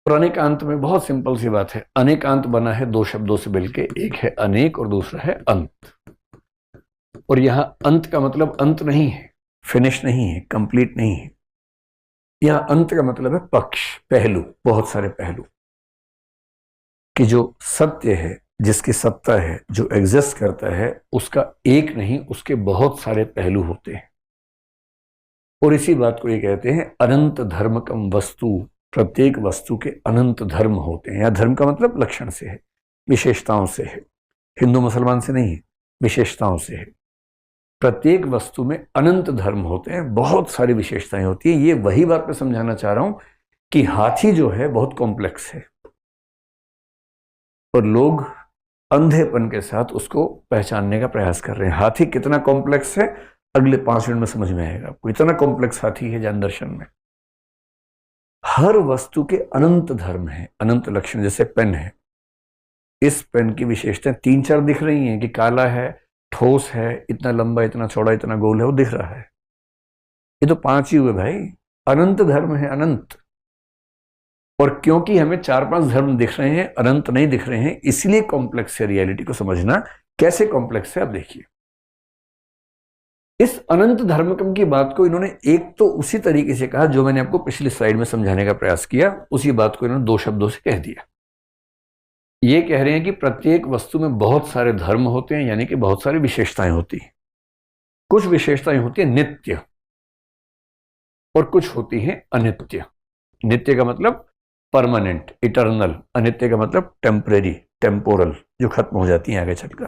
और अनेकांत में बहुत सिंपल सी बात है, अनेकांत बना है दो शब्दों से मिलके, एक है अनेक और दूसरा है अंत। और यहां अंत का मतलब अंत नहीं है, फिनिश नहीं है, कंप्लीट नहीं है। यहां अंत का मतलब है पक्ष, पहलू, बहुत सारे पहलू, कि जो सत्य है, जिसकी सत्ता है, जो एग्जिस्ट करता है, उसका एक नहीं, उसके बहुत सारे पहलू होते हैं। और इसी बात को ये कहते हैं अनंत धर्मकम वस्तु। प्रत्येक वस्तु के अनंत धर्म होते हैं। या धर्म का मतलब लक्षण से है, विशेषताओं से है, हिंदू मुसलमान से नहीं है, विशेषताओं से है। प्रत्येक वस्तु में अनंत धर्म होते हैं, बहुत सारी विशेषताएं होती हैं। ये वही बात मैं समझाना चाह रहा हूं कि हाथी जो है बहुत कॉम्प्लेक्स है, और लोग अंधेपन के साथ उसको पहचानने का प्रयास कर रहे हैं। हाथी कितना कॉम्प्लेक्स है अगले 5 मिनट में समझ में आएगा आपको। इतना कॉम्प्लेक्स हाथी है ज्ञान दर्शन में। हर वस्तु के अनंत धर्म है, अनंत लक्षण। जैसे पेन है, इस पेन की विशेषताएं 3-4 दिख रही हैं कि काला है, ठोस है, इतना लंबा, इतना चौड़ा, इतना गोल है, वो दिख रहा है। ये तो 5 ही हुए भाई, अनंत धर्म है, अनंत। और क्योंकि हमें 4-5 धर्म दिख रहे हैं, अनंत नहीं दिख रहे हैं, इसलिए कॉम्प्लेक्स है। रियलिटी को समझना कैसे कॉम्प्लेक्स है आप देखिए। इस अनंत धर्मकम की बात को इन्होंने एक तो उसी तरीके से कहा जो मैंने आपको पिछली स्लाइड में समझाने का प्रयास किया, उसी बात को इन्होंने 2 शब्दों से कह दिया। ये कह रहे हैं कि प्रत्येक वस्तु में बहुत सारे धर्म होते हैं, यानी कि बहुत सारी विशेषताएं होती हैं। कुछ विशेषताएं होती है नित्य, और कुछ होती हैं अनित्य। नित्य का मतलब परमानेंट, इटर्नल। अनित्य का मतलब टेम्परेरी, टेम्पोरल, जो खत्म हो जाती हैं आगे चलकर।